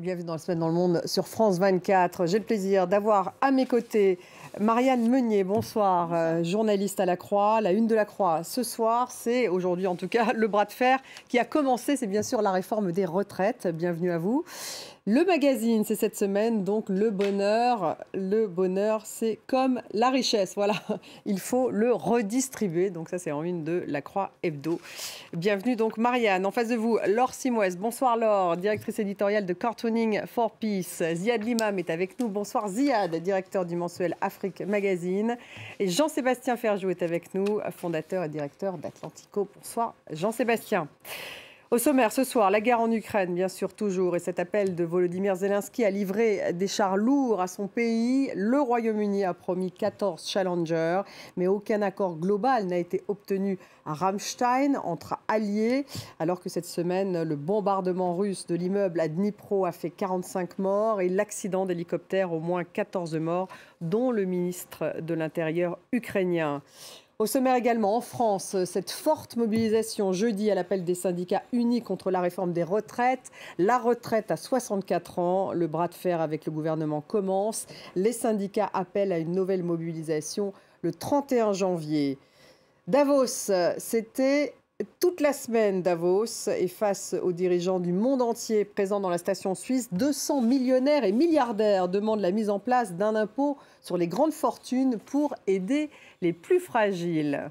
Bienvenue dans la semaine dans le monde sur France 24. J'ai le plaisir d'avoir à mes côtés Marianne Meunier. Bonsoir, journaliste à La Croix. La une de La Croix ce soir, c'est aujourd'hui en tout cas le bras de fer qui a commencé. C'est bien sûr la réforme des retraites. Bienvenue à vous. Le magazine, c'est cette semaine, donc le bonheur. Le bonheur, c'est comme la richesse. Voilà, il faut le redistribuer. Donc ça, c'est en une de La Croix Hebdo. Bienvenue donc Marianne. En face de vous, Laure Simouès. Bonsoir Laure, directrice éditoriale de Cartooning for Peace. Ziad Limam est avec nous. Bonsoir Ziad, directeur du mensuel Afrique Magazine. Et Jean-Sébastien Ferjou est avec nous, fondateur et directeur d'Atlantico. Bonsoir Jean-Sébastien. Au sommaire, ce soir, la guerre en Ukraine, bien sûr, toujours, et cet appel de Volodymyr Zelensky à livrer des chars lourds à son pays. Le Royaume-Uni a promis 14 Challenger, mais aucun accord global n'a été obtenu à Ramstein entre alliés, alors que cette semaine, le bombardement russe de l'immeuble à Dnipro a fait 45 morts et l'accident d'hélicoptère, au moins 14 morts, dont le ministre de l'Intérieur ukrainien. Au sommaire également, en France, cette forte mobilisation jeudi à l'appel des syndicats unis contre la réforme des retraites. La retraite à 64 ans, le bras de fer avec le gouvernement commence. Les syndicats appellent à une nouvelle mobilisation le 31 janvier. Davos, c'était toute la semaine Davos, et face aux dirigeants du monde entier présents dans la station suisse, 200 millionnaires et milliardaires demandent la mise en place d'un impôt sur les grandes fortunes pour aider les plus fragiles.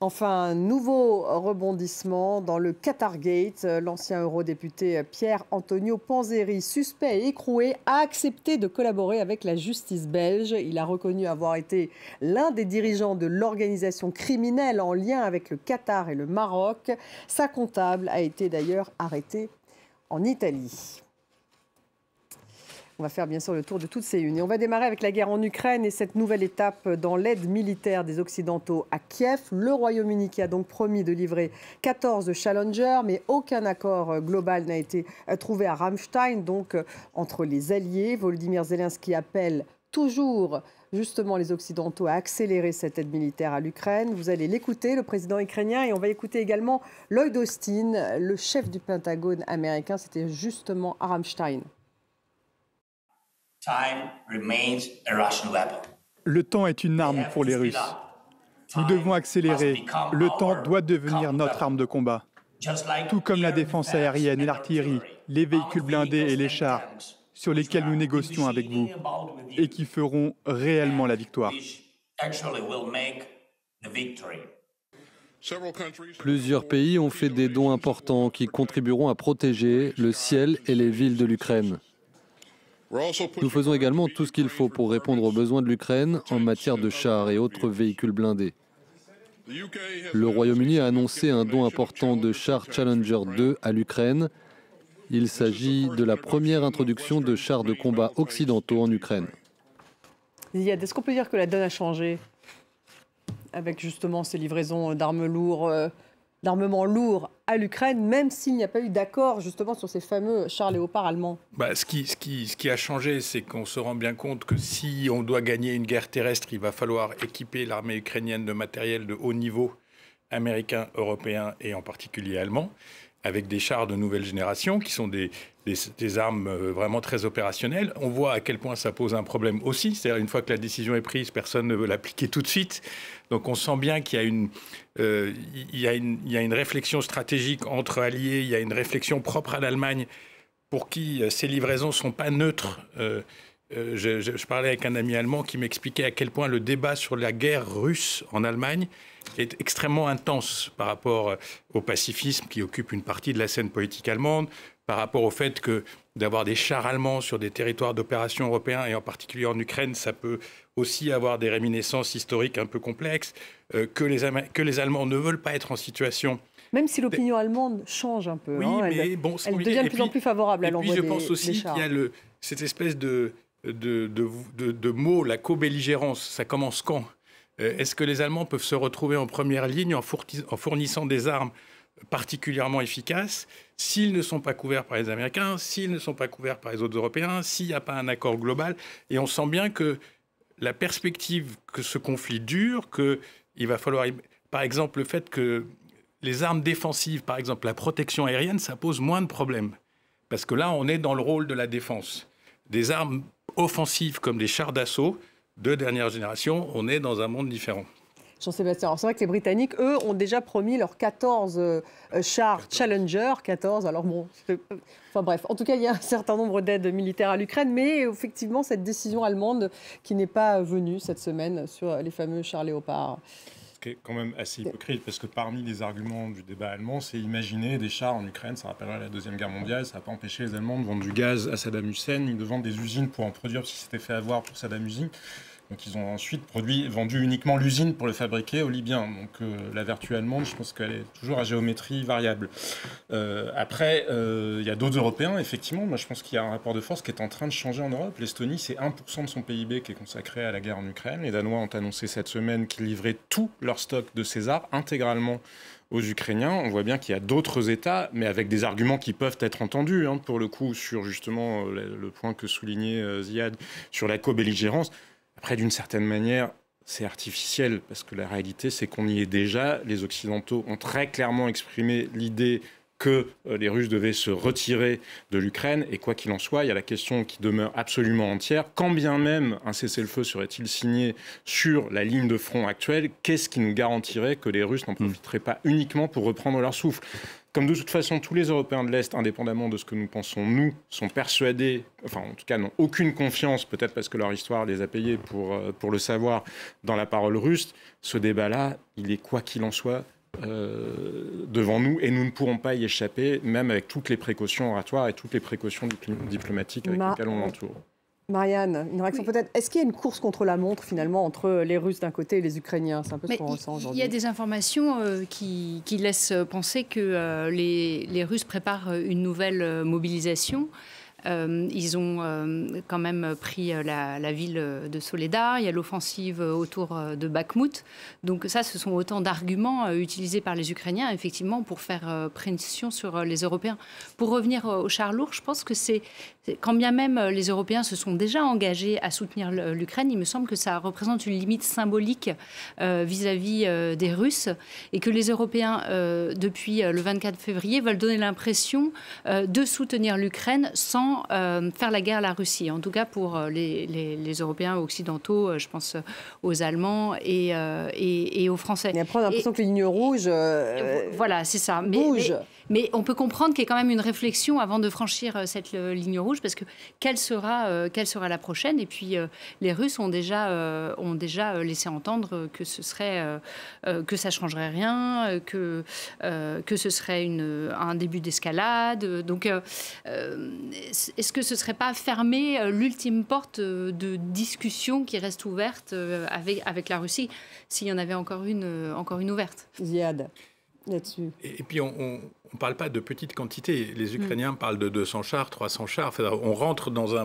Enfin, nouveau rebondissement dans le Qatargate. L'ancien eurodéputé Pierre-Antonio Panzeri, suspect et écroué, a accepté de collaborer avec la justice belge. Il a reconnu avoir été l'un des dirigeants de l'organisation criminelle en lien avec le Qatar et le Maroc. Sa comptable a été d'ailleurs arrêtée en Italie. On va faire bien sûr le tour de toutes ces unes. Et on va démarrer avec la guerre en Ukraine et cette nouvelle étape dans l'aide militaire des Occidentaux à Kiev. Le Royaume-Uni qui a donc promis de livrer 14 Challenger, mais aucun accord global n'a été trouvé à Ramstein, donc entre les alliés. Volodymyr Zelensky appelle toujours justement les Occidentaux à accélérer cette aide militaire à l'Ukraine. Vous allez l'écouter, le président ukrainien, et on va écouter également Lloyd Austin, le chef du Pentagone américain. C'était justement à Ramstein. Le temps est une arme pour les Russes. Nous devons accélérer. Le temps doit devenir notre arme de combat. Tout comme la défense aérienne et l'artillerie, les véhicules blindés et les chars, sur lesquels nous négocions avec vous, et qui feront réellement la victoire. Plusieurs pays ont fait des dons importants qui contribueront à protéger le ciel et les villes de l'Ukraine. Nous faisons également tout ce qu'il faut pour répondre aux besoins de l'Ukraine en matière de chars et autres véhicules blindés. Le Royaume-Uni a annoncé un don important de chars Challenger 2 à l'Ukraine. Il s'agit de la première introduction de chars de combat occidentaux en Ukraine. Ziad, est-ce qu'on peut dire que la donne a changé avec justement ces livraisons d'armement lourd à l'Ukraine, même s'il n'y a pas eu d'accord justement sur ces fameux chars Léopard allemands? Ce qui a changé, c'est qu'on se rend bien compte que si on doit gagner une guerre terrestre, il va falloir équiper l'armée ukrainienne de matériel de haut niveau, américain, européen et en particulier allemand, avec des chars de nouvelle génération qui sont des armes vraiment très opérationnelles. On voit à quel point ça pose un problème aussi. C'est-à-dire une fois que la décision est prise, personne ne veut l'appliquer tout de suite. Donc on sent bien qu'il y a une réflexion stratégique entre alliés, il y a une réflexion propre à l'Allemagne pour qui ces livraisons ne sont pas neutres. Je parlais avec un ami allemand qui m'expliquait à quel point le débat sur la guerre russe en Allemagne est extrêmement intense par rapport au pacifisme qui occupe une partie de la scène politique allemande, par rapport au fait que d'avoir des chars allemands sur des territoires d'opération européens, et en particulier en Ukraine, ça peut aussi avoir des réminiscences historiques un peu complexes, que les Allemands ne veulent pas être en situation... Même si l'opinion allemande change un peu. Oui, mais bon... Elle devient de plus en plus favorable à l'envoi des chars. Et puis je pense aussi qu'il y a cette espèce de mots, la co-belligérance. Ça commence quand ? Est-ce que les Allemands peuvent se retrouver en première ligne en fournissant des armes particulièrement efficaces s'ils ne sont pas couverts par les Américains, s'ils ne sont pas couverts par les autres Européens, s'il n'y a pas un accord global? Et on sent bien que la perspective que ce conflit dure, qu'il va falloir... Par exemple, le fait que les armes défensives, par exemple la protection aérienne, ça pose moins de problèmes. Parce que là, on est dans le rôle de la défense. Des armes offensives comme des chars d'assaut de dernière génération, on est dans un monde différent. Jean-Sébastien, c'est vrai que les Britanniques, eux, ont déjà promis leurs 14 chars Challenger. 14, alors bon, enfin bref. En tout cas, il y a un certain nombre d'aides militaires à l'Ukraine, mais effectivement, cette décision allemande qui n'est pas venue cette semaine sur les fameux chars Léopard. Ce qui est quand même assez hypocrite, parce que parmi les arguments du débat allemand, c'est imaginer des chars en Ukraine, ça rappellerait la Deuxième Guerre mondiale, ça n'a pas empêché les Allemands de vendre du gaz à Saddam Hussein, ni de vendre des usines pour en produire, parce qu'ils s'étaient fait avoir pour Saddam Hussein. Donc ils ont ensuite vendu uniquement l'usine pour le fabriquer aux Libyens. Donc la vertu allemande, je pense qu'elle est toujours à géométrie variable. Après, il y a d'autres Européens, effectivement. Moi, je pense qu'il y a un rapport de force qui est en train de changer en Europe. L'Estonie, c'est 1% de son PIB qui est consacré à la guerre en Ukraine. Les Danois ont annoncé cette semaine qu'ils livraient tout leur stock de César intégralement aux Ukrainiens. On voit bien qu'il y a d'autres États, mais avec des arguments qui peuvent être entendus, pour le coup, sur justement le point que soulignait Ziad, sur la co-belligérance. Après, d'une certaine manière, c'est artificiel, parce que la réalité, c'est qu'on y est déjà. Les Occidentaux ont très clairement exprimé l'idée que les Russes devaient se retirer de l'Ukraine. Et quoi qu'il en soit, il y a la question qui demeure absolument entière. Quand bien même un cessez-le-feu serait-il signé sur la ligne de front actuelle, qu'est-ce qui nous garantirait que les Russes n'en profiteraient pas uniquement pour reprendre leur souffle ? Comme de toute façon, tous les Européens de l'Est, indépendamment de ce que nous pensons, nous, sont persuadés, enfin en tout cas n'ont aucune confiance, peut-être parce que leur histoire les a payés pour le savoir, dans la parole russe, ce débat-là, il est quoi qu'il en soit devant nous et nous ne pourrons pas y échapper, même avec toutes les précautions oratoires et toutes les précautions diplomatiques avec lesquelles on l'entoure. Marianne, une réaction peut-être. Est-ce qu'il y a une course contre la montre finalement entre les Russes d'un côté et les Ukrainiens ? C'est un peu ce qu'on ressent aujourd'hui. Il y a des informations qui laissent penser que les Russes préparent une nouvelle mobilisation. Ils ont quand même pris la ville de Soledar. Il y a l'offensive autour de Bakhmout. Donc ça, ce sont autant d'arguments utilisés par les Ukrainiens, effectivement, pour faire pression sur les Européens. Pour revenir aux chars lourds, je pense que quand bien même les Européens se sont déjà engagés à soutenir l'Ukraine, il me semble que ça représente une limite symbolique vis-à-vis des Russes et que les Européens, depuis le 24 février, veulent donner l'impression de soutenir l'Ukraine sans faire la guerre à la Russie. En tout cas, pour les Européens occidentaux, je pense aux Allemands et aux Français. Et après, on a l'impression que les lignes rouges voilà, c'est ça. bougent. Mais on peut comprendre qu'il y a quand même une réflexion avant de franchir cette ligne rouge, parce que quelle sera la prochaine ? Et puis les Russes ont déjà laissé entendre que que ça changerait rien, que ce serait un début d'escalade. Donc est-ce que ce serait pas fermer l'ultime porte de discussion qui reste ouverte avec la Russie, s'il y en avait encore une ouverte ? Ziad, là-dessus. Et puis on ne parle pas de petites quantités. Les Ukrainiens parlent de 200 chars, 300 chars. Enfin, on rentre dans un...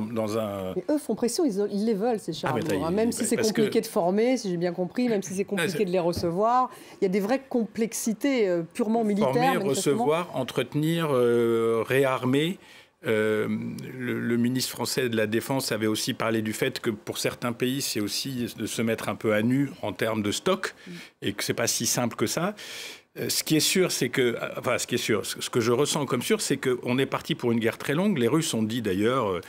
Mais eux font pression, ils les veulent, ces chars lourds. Même si c'est compliqué de former, si j'ai bien compris, même si c'est compliqué de les recevoir. Il y a des vraies complexités purement militaires. Former, recevoir, entretenir, réarmer. Le ministre français de la Défense avait aussi parlé du fait que pour certains pays, c'est aussi de se mettre un peu à nu en termes de stock et que ce n'est pas si simple que ça. Ce qui est sûr, c'est que... Enfin, ce que je ressens comme sûr, c'est qu'on est parti pour une guerre très longue. Les Russes ont dit d'ailleurs,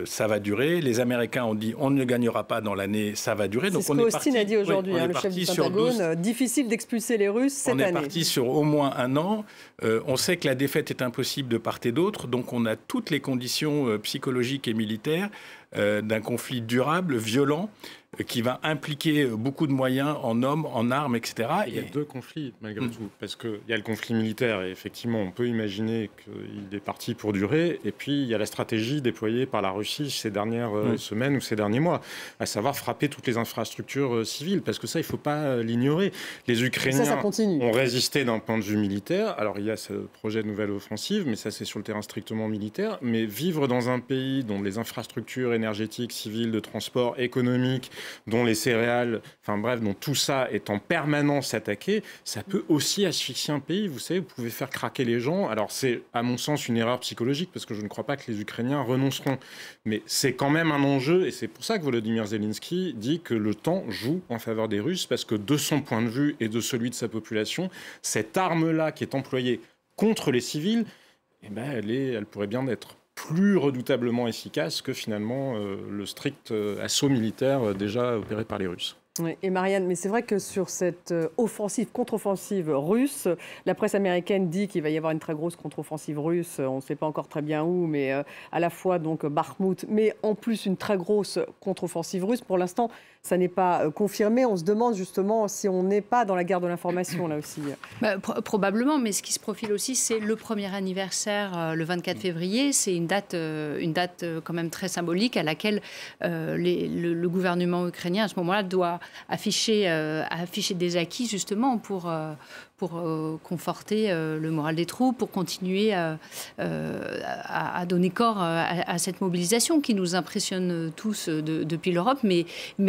ça va durer. Les Américains ont dit, on ne gagnera pas dans l'année, ça va durer. C'est ce qu'Austin a dit aujourd'hui, le chef du Pentagone. Difficile d'expulser les Russes cette année. On est parti sur au moins un an. On sait que la défaite est impossible de part et d'autre. Donc on a toutes les conditions psychologiques et militaires d'un conflit durable, violent, qui va impliquer beaucoup de moyens en hommes, en armes, etc. Il y a deux conflits, malgré tout, parce qu'il y a le conflit militaire, et effectivement, on peut imaginer qu'il est parti pour durer, et puis il y a la stratégie déployée par la Russie ces dernières semaines ou ces derniers mois, à savoir frapper toutes les infrastructures civiles, parce que ça, il ne faut pas l'ignorer. Les Ukrainiens ont résisté d'un point de vue militaire, alors il y a ce projet de nouvelle offensive, mais ça c'est sur le terrain strictement militaire, mais vivre dans un pays dont les infrastructures énergétiques, civiles, de transport, économiques, dont les céréales, enfin bref, dont tout ça est en permanence attaqué, ça peut aussi asphyxier un pays. Vous savez, vous pouvez faire craquer les gens. Alors c'est, à mon sens, une erreur psychologique, parce que je ne crois pas que les Ukrainiens renonceront. Mais c'est quand même un enjeu, et c'est pour ça que Volodymyr Zelensky dit que le temps joue en faveur des Russes, parce que de son point de vue et de celui de sa population, cette arme-là qui est employée contre les civils eh ben, elle pourrait bien être plus redoutablement efficace que finalement le strict assaut militaire déjà opéré par les Russes. Oui, et Marianne, mais c'est vrai que sur cette offensive, contre-offensive russe, la presse américaine dit qu'il va y avoir une très grosse contre-offensive russe, on ne sait pas encore très bien où, mais à la fois donc Bakhmout, mais en plus une très grosse contre-offensive russe. Pour l'instant, ça n'est pas confirmé. On se demande justement si on n'est pas dans la guerre de l'information là aussi. Probablement, mais ce qui se profile aussi, c'est le premier anniversaire, le 24 février. C'est une date quand même très symbolique à laquelle le gouvernement ukrainien, à ce moment-là, doit afficher des acquis justement pour conforter le moral des troupes, pour continuer à donner corps à cette mobilisation qui nous impressionne tous depuis l'Europe, mais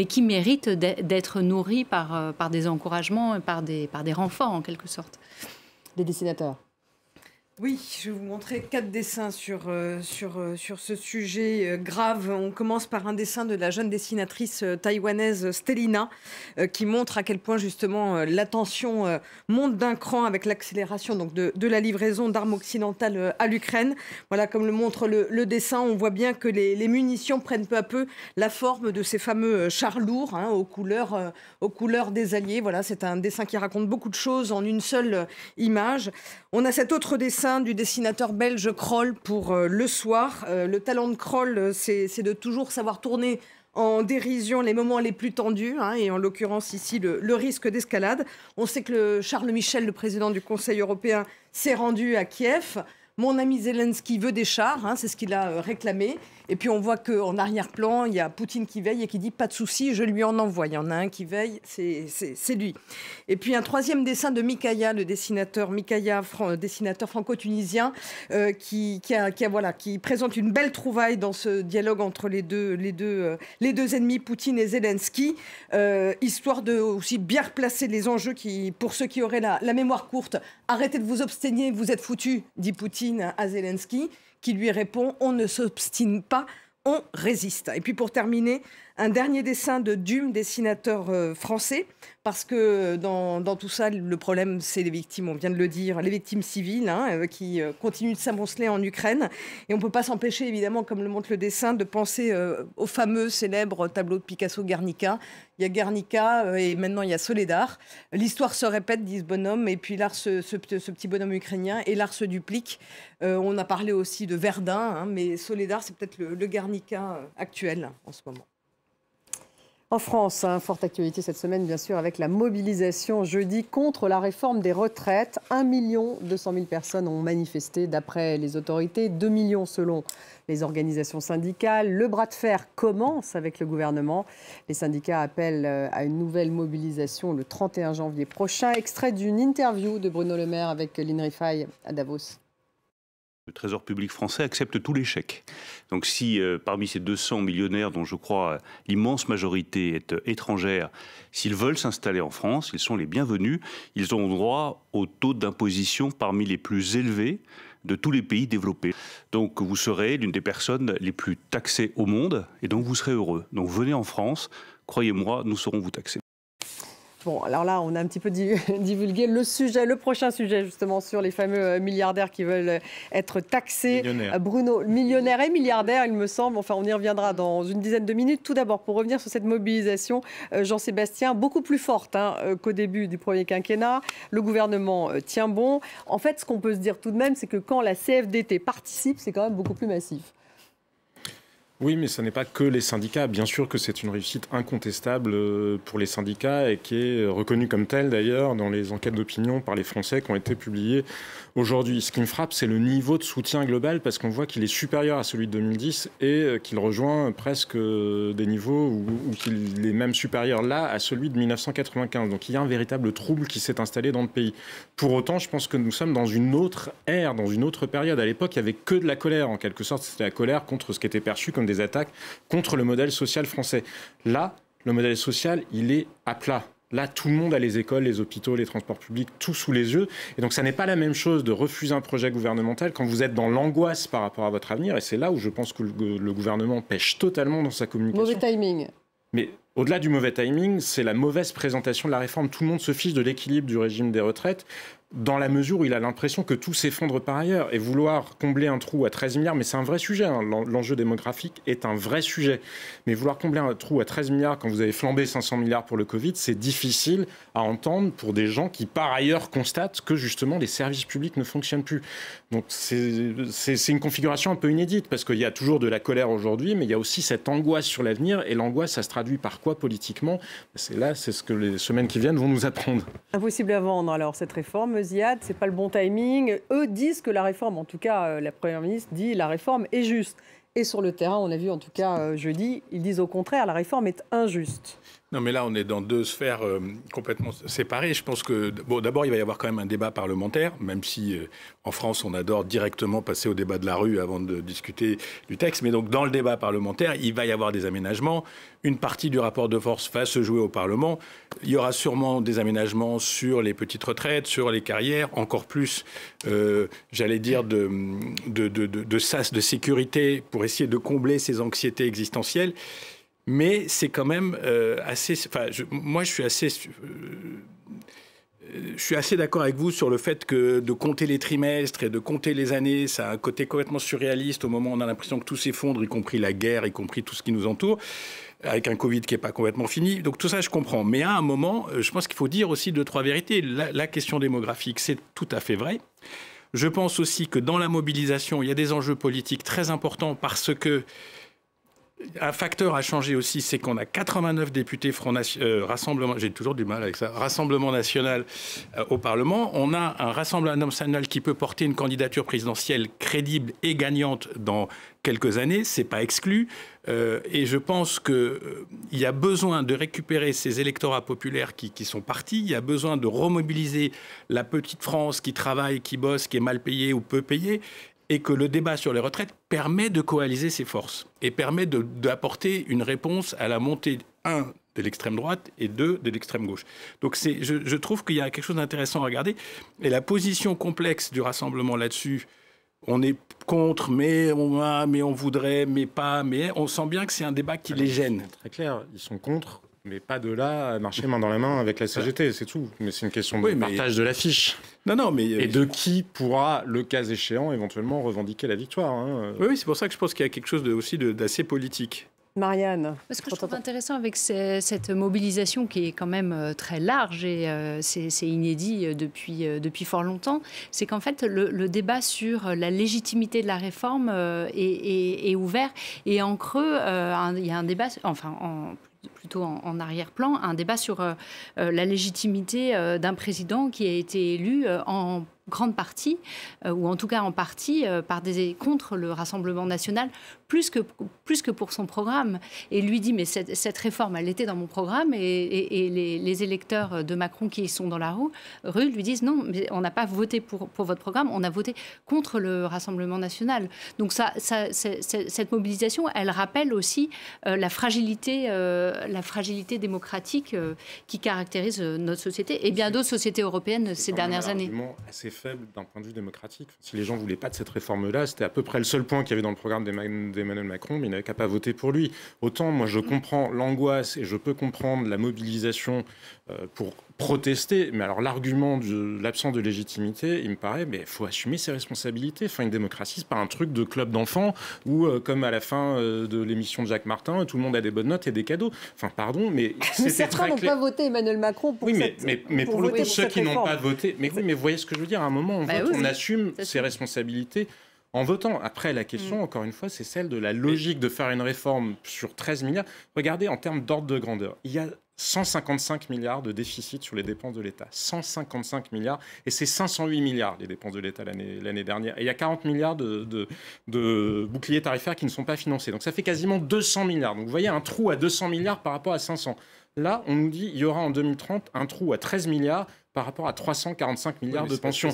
qui mérite d'être nourrie par des encouragements et par des renforts en quelque sorte. Les dessinateurs. Oui, je vais vous montrer 4 dessins sur ce sujet grave. On commence par un dessin de la jeune dessinatrice taïwanaise Stelina qui montre à quel point justement la tension monte d'un cran avec l'accélération donc de la livraison d'armes occidentales à l'Ukraine. Voilà, comme le montre le dessin, on voit bien que les munitions prennent peu à peu la forme de ces fameux chars lourds aux couleurs des Alliés. Voilà, c'est un dessin qui raconte beaucoup de choses en une seule image. On a cet autre dessin du dessinateur belge Kroll pour Le Soir. Le talent de Kroll, c'est de toujours savoir tourner en dérision les moments les plus tendus, et en l'occurrence ici le risque d'escalade. On sait que Charles Michel, le président du Conseil européen, s'est rendu à Kiev. Mon ami Zelensky veut des chars, c'est ce qu'il a réclamé. Et puis on voit qu'en arrière-plan, il y a Poutine qui veille et qui dit « pas de souci, je lui en envoie ». Il y en a un qui veille, c'est lui. Et puis un troisième dessin de Mikaya, le dessinateur Mikaya, dessinateur franco-tunisien, qui présente une belle trouvaille dans ce dialogue entre les deux ennemis, Poutine et Zelensky, histoire de aussi bien replacer les enjeux qui, pour ceux qui auraient la mémoire courte, « arrêtez de vous obstiner, vous êtes foutus », dit Poutine à Zelensky, qui lui répond « on ne s'obstine pas, on résiste ». Et puis pour terminer, un dernier dessin de Dume, dessinateur français, parce que dans tout ça, le problème, c'est les victimes, on vient de le dire, les victimes civiles qui continuent de s'amonceler en Ukraine. Et on ne peut pas s'empêcher, évidemment, comme le montre le dessin, de penser au fameux célèbre tableau de Picasso Guernica. Il y a Guernica et maintenant il y a Soledar. L'histoire se répète, dit ce bonhomme, et puis l'art, ce petit bonhomme ukrainien, et l'art se duplique. On a parlé aussi de Verdun, mais Soledar, c'est peut-être le Guernica actuel en ce moment. En France, forte actualité cette semaine, bien sûr, avec la mobilisation jeudi contre la réforme des retraites. 1 200 000 personnes ont manifesté d'après les autorités, 2 millions selon les organisations syndicales. Le bras de fer commence avec le gouvernement. Les syndicats appellent à une nouvelle mobilisation le 31 janvier prochain. Extrait d'une interview de Bruno Le Maire avec Lynn Rifaille à Davos. Le Trésor public français accepte tous les chèques. Donc si parmi ces 200 millionnaires, dont je crois l'immense majorité est étrangère, s'ils veulent s'installer en France, ils sont les bienvenus. Ils ont droit au taux d'imposition parmi les plus élevés de tous les pays développés. Donc vous serez l'une des personnes les plus taxées au monde et donc vous serez heureux. Donc venez en France, croyez-moi, nous saurons vous taxer. Bon, alors là, on a un petit peu divulgué le prochain sujet, justement, sur les fameux milliardaires qui veulent être taxés. Millionnaire. Bruno, millionnaire et milliardaire, il me semble. Enfin, on y reviendra dans une dizaine de minutes. Tout d'abord, pour revenir sur cette mobilisation, Jean-Sébastien, beaucoup plus forte qu'au début du premier quinquennat. Le gouvernement tient bon. En fait, ce qu'on peut se dire tout de même, c'est que quand la CFDT participe, c'est quand même beaucoup plus massif. Oui, mais ce n'est pas que les syndicats. Bien sûr que c'est une réussite incontestable pour les syndicats et qui est reconnue comme telle d'ailleurs dans les enquêtes d'opinion par les Français qui ont été publiées aujourd'hui. Ce qui me frappe, c'est le niveau de soutien global parce qu'on voit qu'il est supérieur à celui de 2010 et qu'il rejoint presque des niveaux ou qu'il est même supérieur là à celui de 1995. Donc il y a un véritable trouble qui s'est installé dans le pays. Pour autant, je pense que nous sommes dans une autre ère, dans une autre période. À l'époque, il n'y avait que de la colère en quelque sorte. C'était la colère contre ce qui était perçu comme des attaques contre le modèle social français. Là, le modèle social, il est à plat. Là, tout le monde a les écoles, les hôpitaux, les transports publics, tout sous les yeux. Et donc, ça n'est pas la même chose de refuser un projet gouvernemental quand vous êtes dans l'angoisse par rapport à votre avenir. Et c'est là où je pense que le gouvernement pêche totalement dans sa communication. Mauvais timing. Mais au-delà du mauvais timing, c'est la mauvaise présentation de la réforme. Tout le monde se fiche de l'équilibre du régime des retraites. dans la mesure où il a l'impression que tout s'effondre par ailleurs. Et vouloir combler un trou à 13 milliards, mais c'est un vrai sujet, hein. L'enjeu démographique est un vrai sujet. Mais vouloir combler un trou à 13 milliards quand vous avez flambé 500 milliards pour le Covid, c'est difficile à entendre pour des gens qui, par ailleurs, constatent que, justement, les services publics ne fonctionnent plus. Donc, c'est une configuration un peu inédite, parce qu'il y a toujours de la colère aujourd'hui, mais il y a aussi cette angoisse sur l'avenir. Et l'angoisse, ça se traduit par quoi politiquement ? C'est ce que les semaines qui viennent vont nous apprendre. Impossible à vendre, alors, cette réforme. Ziad, c'est pas le bon timing. Eux disent que la réforme, en tout cas, la Première ministre dit la réforme est juste. Et sur le terrain, on a vu en tout cas jeudi, ils disent au contraire, la réforme est injuste. Non, mais là, on est dans deux sphères complètement séparées. Je pense que, bon, d'abord, il va y avoir quand même un débat parlementaire, même si en France, on adore directement passer au débat de la rue avant de discuter du texte. Mais donc, dans le débat parlementaire, il va y avoir des aménagements. Une partie du rapport de force va se jouer au Parlement. Il y aura sûrement des aménagements sur les petites retraites, sur les carrières, encore plus, j'allais dire, de sas de sécurité pour essayer de combler ces anxiétés existentielles. Mais c'est quand même assez... Enfin, moi, je suis assez d'accord avec vous sur le fait que de compter les trimestres et de compter les années, ça a un côté complètement surréaliste au moment où on a l'impression que tout s'effondre, y compris la guerre, y compris tout ce qui nous entoure, avec un Covid qui n'est pas complètement fini. Donc tout ça, je comprends. Mais à un moment, je pense qu'il faut dire aussi 2-3 vérités. La question démographique, c'est tout à fait vrai. Je pense aussi que dans la mobilisation, il y a des enjeux politiques très importants parce que un facteur a changé aussi, c'est qu'on a 89 députés Rassemblement, j'ai toujours du mal avec ça, Rassemblement national au Parlement. On a un Rassemblement national qui peut porter une candidature présidentielle crédible et gagnante dans quelques années, c'est pas exclu. Et je pense qu'il y a besoin de récupérer ces électorats populaires qui sont partis. Il y a besoin de remobiliser la petite France qui travaille, qui bosse, qui est mal payée ou peu payée. Et que le débat sur les retraites permet de coaliser ces forces et permet d'apporter une réponse à la montée, de l'extrême droite et de l'extrême gauche. Donc je trouve qu'il y a quelque chose d'intéressant à regarder. Et la position complexe du Rassemblement là-dessus, on est contre, mais on voudrait, mais pas, mais on sent bien que c'est un débat qui les gêne. C'est très clair, ils sont contre. Mais pas de là à marcher main dans la main avec la CGT, c'est tout. Mais c'est une question de partage de l'affiche. Non, mais... Et de qui pourra, le cas échéant, éventuellement revendiquer la victoire. Hein. Oui, c'est pour ça que je pense qu'il y a quelque chose aussi d'assez politique. Marianne. Ce que je trouve intéressant avec cette mobilisation qui est quand même très large et c'est inédit depuis fort longtemps, c'est qu'en fait le débat sur la légitimité de la réforme est ouvert et en creux, il y a un débat, plutôt en arrière-plan, un débat sur la légitimité d'un président qui a été élu en grande partie, ou en tout cas en partie, contre le Rassemblement national, plus que pour son programme. Et lui dit, mais cette réforme, elle était dans mon programme, et les électeurs de Macron qui sont dans la rue lui disent, non, mais on n'a pas voté pour votre programme, on a voté contre le Rassemblement national. Donc cette mobilisation, elle rappelle aussi la fragilité démocratique qui caractérise notre société, et bien d'autres sociétés européennes ces dernières années. Assez faible d'un point de vue démocratique. Si les gens ne voulaient pas de cette réforme-là, c'était à peu près le seul point qu'il y avait dans le programme d'Emmanuel Macron, mais il n'avait qu'à pas voter pour lui. Autant, moi, je comprends l'angoisse et je peux comprendre la mobilisation pour protester, mais alors l'argument de l'absence de légitimité, il me paraît, mais il faut assumer ses responsabilités. Enfin, une démocratie, c'est pas un truc de club d'enfants où, comme à la fin de l'émission de Jacques Martin, tout le monde a des bonnes notes et des cadeaux. Enfin, pardon, mais certains n'ont pas voté Emmanuel Macron pour mais pour le coup, ceux qui n'ont pas voté, mais vous voyez ce que je veux dire. À un moment, on assume ses responsabilités. En votant. Après, la question, encore une fois, c'est celle de la logique de faire une réforme sur 13 milliards. Regardez, en termes d'ordre de grandeur, il y a 155 milliards de déficit sur les dépenses de l'État. 155 milliards. Et c'est 508 milliards, les dépenses de l'État l'année dernière. Et il y a 40 milliards de boucliers tarifaires qui ne sont pas financés. Donc ça fait quasiment 200 milliards. Donc vous voyez un trou à 200 milliards par rapport à 500. Là, on nous dit qu'il y aura en 2030 un trou à 13 milliards par rapport à 345 milliards de pensions.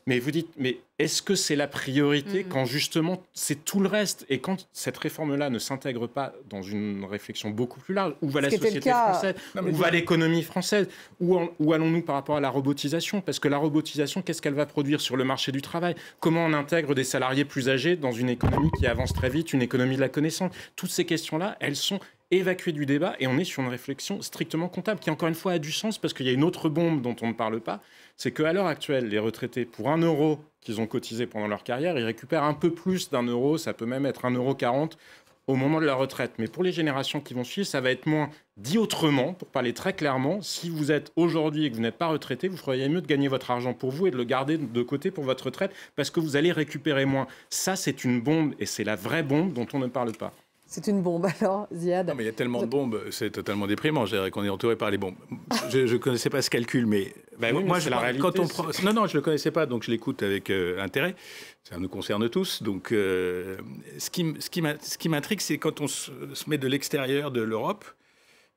Mais vous dites, mais est-ce que c'est la priorité quand justement c'est tout le reste? Et quand cette réforme-là ne s'intègre pas dans une réflexion beaucoup plus large, où va la société française, où va l'économie française, où allons-nous par rapport à la robotisation? Parce que la robotisation, qu'est-ce qu'elle va produire sur le marché du travail? Comment on intègre des salariés plus âgés dans une économie qui avance très vite, une économie de la connaissance? Toutes ces questions-là, elles sont évacué du débat et on est sur une réflexion strictement comptable qui, encore une fois, a du sens parce qu'il y a une autre bombe dont on ne parle pas. C'est qu'à l'heure actuelle, les retraités, pour 1 euro qu'ils ont cotisé pendant leur carrière, ils récupèrent un peu plus d'1 euro, ça peut même être 1,40 € au moment de la retraite. Mais pour les générations qui vont suivre, ça va être moins. Dit autrement, pour parler très clairement, si vous êtes aujourd'hui et que vous n'êtes pas retraité, vous feriez mieux de gagner votre argent pour vous et de le garder de côté pour votre retraite parce que vous allez récupérer moins. Ça, c'est une bombe et c'est la vraie bombe dont on ne parle pas. C'est une bombe, alors, Ziad? Non, mais il y a tellement de bombes, c'est totalement déprimant. Je dirais qu'on est entouré par les bombes. Je ne connaissais pas ce calcul, mais moi, c'est la réalité. Quand on prend... Non, je ne le connaissais pas, donc je l'écoute avec intérêt. Ça nous concerne tous. Donc, ce qui m'intrigue, c'est quand on se met de l'extérieur de l'Europe.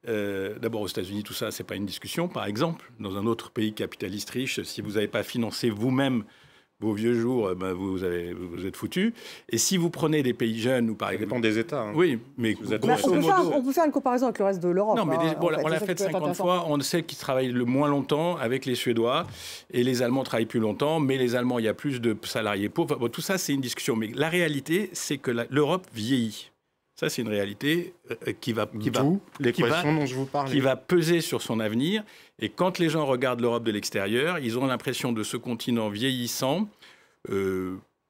D'abord, aux États-Unis, tout ça, c'est pas une discussion. Par exemple, dans un autre pays capitaliste riche, si vous n'avez pas financé vous-même vos vieux jours, vous êtes foutus. Et si vous prenez des pays jeunes, ou par exemple... Ça dépend des États. Hein. Oui, mais vous êtes on peut faire une comparaison avec le reste de l'Europe. Non, mais on l'a fait 50 fois. On sait qu'ils travaillent le moins longtemps avec les Suédois, et les Allemands travaillent plus longtemps, mais les Allemands, il y a plus de salariés pauvres. Bon, tout ça, c'est une discussion. Mais la réalité, c'est que l'Europe vieillit. Ça, c'est une réalité qui va peser sur son avenir. Et quand les gens regardent l'Europe de l'extérieur, ils ont l'impression de ce continent vieillissant,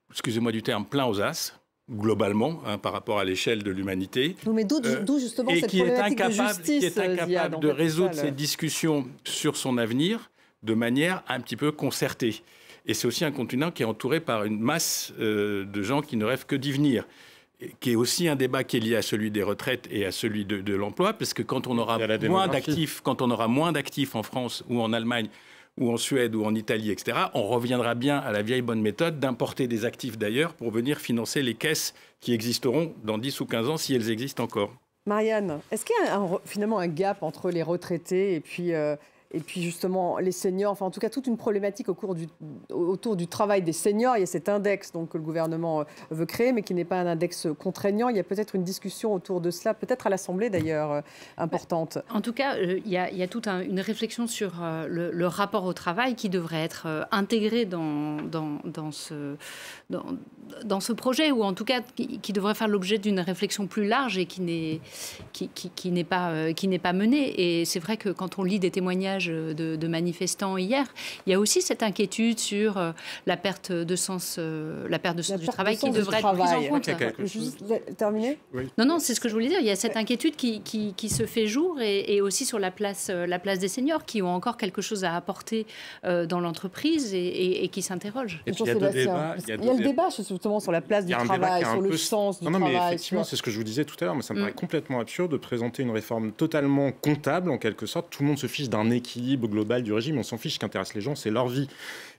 excusez-moi du terme, plein aux as, globalement, par rapport à l'échelle de l'humanité. Mais d'où justement cette problématique de justice, qui est incapable de résoudre cette discussion sur son avenir de manière un petit peu concertée. Et c'est aussi un continent qui est entouré par une masse de gens qui ne rêvent que d'y venir, qui est aussi un débat qui est lié à celui des retraites et à celui de l'emploi, parce que quand on aura moins d'actifs en France ou en Allemagne ou en Suède ou en Italie, etc., on reviendra bien à la vieille bonne méthode d'importer des actifs d'ailleurs pour venir financer les caisses qui existeront dans 10 ou 15 ans si elles existent encore. Marianne, est-ce qu'il y a finalement un gap entre les retraités et puis justement les seniors, enfin en tout cas toute une problématique autour du travail des seniors? Il y a cet index donc, que le gouvernement veut créer, mais qui n'est pas un index contraignant. Il y a peut-être une discussion autour de cela, peut-être à l'Assemblée d'ailleurs, importante. En tout cas, il y a toute une réflexion sur le rapport au travail qui devrait être intégré dans ce projet, ou en tout cas qui devrait faire l'objet d'une réflexion plus large et qui n'est pas menée. Et c'est vrai que quand on lit des témoignages de manifestants hier, il y a aussi cette inquiétude sur la perte de sens, du travail qui devrait être prise en compte. Juste terminer ? Oui. Non, c'est ce que je voulais dire. Il y a cette inquiétude qui se fait jour et aussi sur la place des seniors qui ont encore quelque chose à apporter dans l'entreprise et qui s'interrogent. Il y a le débat justement sur la place du travail, sur le sens du travail. Non, mais effectivement, c'est ce que je vous disais tout à l'heure, mais ça me paraît complètement absurde de présenter une réforme totalement comptable, en quelque sorte. Tout le monde se fiche d'un équilibre global du régime, on s'en fiche. Ce qui intéresse les gens, c'est leur vie.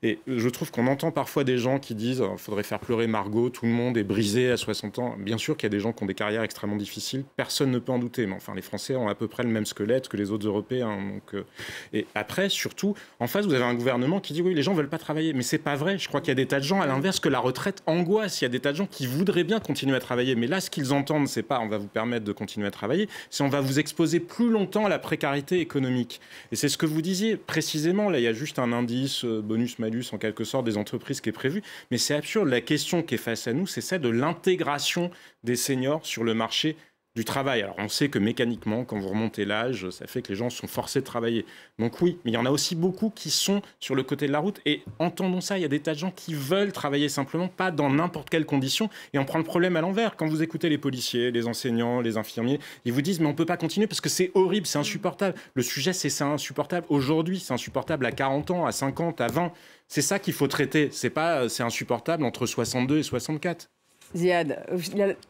Et je trouve qu'on entend parfois des gens qui disent « faudrait faire pleurer Margot, tout le monde est brisé à 60 ans ». Bien sûr qu'il y a des gens qui ont des carrières extrêmement difficiles, personne ne peut en douter. Mais enfin, les Français ont à peu près le même squelette que les autres Européens. Donc, et après, surtout, en face, vous avez un gouvernement qui dit « oui, les gens ne veulent pas travailler ». Mais c'est pas vrai. Je crois qu'il y a des tas de gens, à l'inverse, que la retraite angoisse. Il y a des tas de gens qui voudraient bien continuer à travailler. Mais là, ce qu'ils entendent, c'est pas « on va vous permettre de continuer à travailler », c'est « on va vous exposer plus longtemps à la précarité économique ». Et c'est ce que vous disiez précisément. Là, il y a juste un indice bonus-malus en quelque sorte des entreprises qui est prévu. Mais c'est absurde. La question qui est face à nous, c'est celle de l'intégration des seniors sur le marché du travail. Alors on sait que mécaniquement, quand vous remontez l'âge, ça fait que les gens sont forcés de travailler. Donc oui, mais il y en a aussi beaucoup qui sont sur le côté de la route. Et entendons ça, il y a des tas de gens qui veulent travailler simplement, pas dans n'importe quelle condition. Et on prend le problème à l'envers. Quand vous écoutez les policiers, les enseignants, les infirmiers, ils vous disent mais on ne peut pas continuer parce que c'est horrible, c'est insupportable. Le sujet, c'est insupportable aujourd'hui, c'est insupportable à 40 ans, à 50, à 20. C'est ça qu'il faut traiter. C'est pas c'est insupportable entre 62 et 64. Ziad,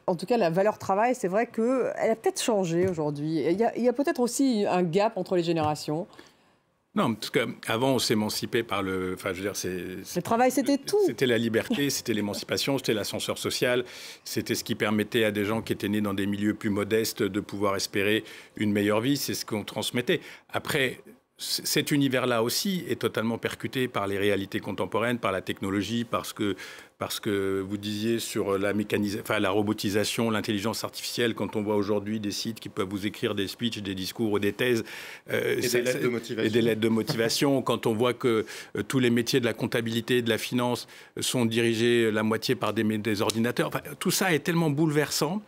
en tout cas, la valeur travail, c'est vrai qu'elle a peut-être changé aujourd'hui. Il y a peut-être aussi un gap entre les générations. Non, parce qu'avant, on s'émancipait par le... Enfin, je veux dire, le travail, c'était tout. C'était la liberté, c'était l'émancipation, c'était l'ascenseur social. C'était ce qui permettait à des gens qui étaient nés dans des milieux plus modestes de pouvoir espérer une meilleure vie. C'est ce qu'on transmettait. Après... Cet univers-là aussi est totalement percuté par les réalités contemporaines, par la technologie, parce que vous disiez sur la la robotisation, l'intelligence artificielle, quand on voit aujourd'hui des sites qui peuvent vous écrire des speeches, des discours ou des thèses, et des lettres de motivation, quand on voit que tous les métiers de la comptabilité et de la finance sont dirigés la moitié par des ordinateurs, enfin, tout ça est tellement bouleversant.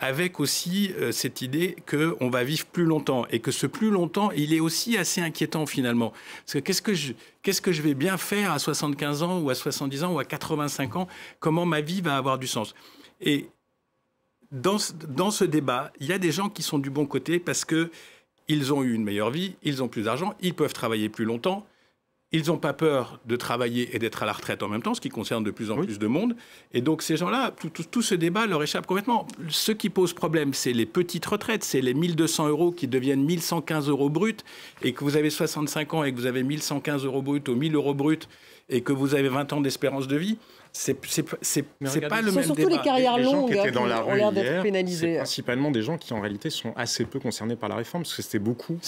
avec aussi cette idée qu'on va vivre plus longtemps et que ce plus longtemps, il est aussi assez inquiétant finalement. Parce que qu'est-ce que je vais bien faire à 75 ans ou à 70 ans ou à 85 ans? Comment ma vie va avoir du sens? Et dans ce débat, il y a des gens qui sont du bon côté parce qu'ils ont eu une meilleure vie, ils ont plus d'argent, ils peuvent travailler plus longtemps. Ils n'ont pas peur de travailler et d'être à la retraite en même temps, ce qui concerne de plus en plus de monde. Et donc ces gens-là, tout ce débat leur échappe complètement. Ce qui pose problème, c'est les petites retraites, c'est les 1 200 € qui deviennent 1 115 € bruts, et que vous avez 65 ans et que vous avez 1 115 € bruts ou 1 000 € bruts, et que vous avez 20 ans d'espérance de vie, c'est pas le même débat. Surtout les carrières longues qui étaient dans la ont rue l'air d'être hier, pénalisées. c'est principalement des gens qui en réalité sont assez peu concernés par la réforme, parce que c'était beaucoup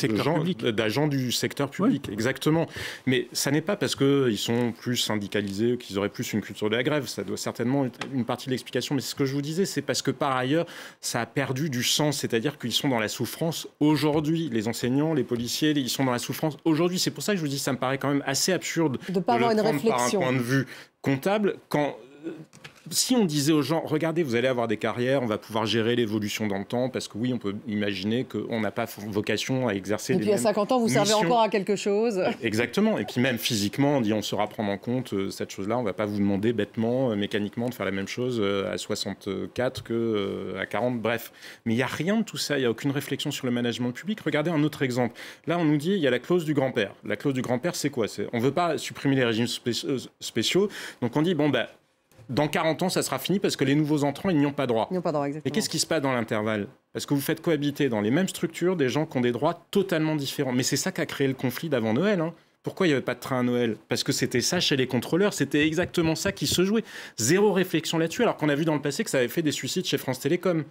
d'agents du secteur public. Oui. Exactement. Mais ça n'est pas parce qu'ils sont plus syndicalisés, qu'ils auraient plus une culture de la grève. Ça doit certainement être une partie de l'explication. Mais ce que je vous disais, c'est parce que par ailleurs, ça a perdu du sens. C'est-à-dire qu'ils sont dans la souffrance aujourd'hui. Les enseignants, les policiers, ils sont dans la souffrance aujourd'hui. C'est pour ça que je vous dis, ça me paraît quand même assez absurde de pas avoir une réflexion par un point de vue comptable, quand si on disait aux gens, regardez, vous allez avoir des carrières, on va pouvoir gérer l'évolution dans le temps, parce que oui, on peut imaginer qu'on n'a pas vocation à exercer les mêmes missions. Et puis à 50 ans, vous servez encore à quelque chose. Exactement. Et puis même physiquement, on dit, on saura prendre en compte cette chose-là. On ne va pas vous demander bêtement, mécaniquement, de faire la même chose à 64 qu'à 40. Bref. Mais il n'y a rien de tout ça. Il n'y a aucune réflexion sur le management public. Regardez un autre exemple. Là, on nous dit, il y a la clause du grand-père. La clause du grand-père, c'est quoi? On ne veut pas supprimer les régimes spéciaux. Donc on dit, bon, ben, dans 40 ans, ça sera fini parce que les nouveaux entrants, ils n'y ont pas droit. Ils n'y ont pas droit, exactement. Et qu'est-ce qui se passe dans l'intervalle? Parce que vous faites cohabiter dans les mêmes structures des gens qui ont des droits totalement différents. Mais c'est ça qui a créé le conflit d'avant Noël. Hein. Pourquoi il n'y avait pas de train à Noël? Parce que c'était ça chez les contrôleurs, c'était exactement ça qui se jouait. Zéro réflexion là-dessus, alors qu'on a vu dans le passé que ça avait fait des suicides chez France Télécom.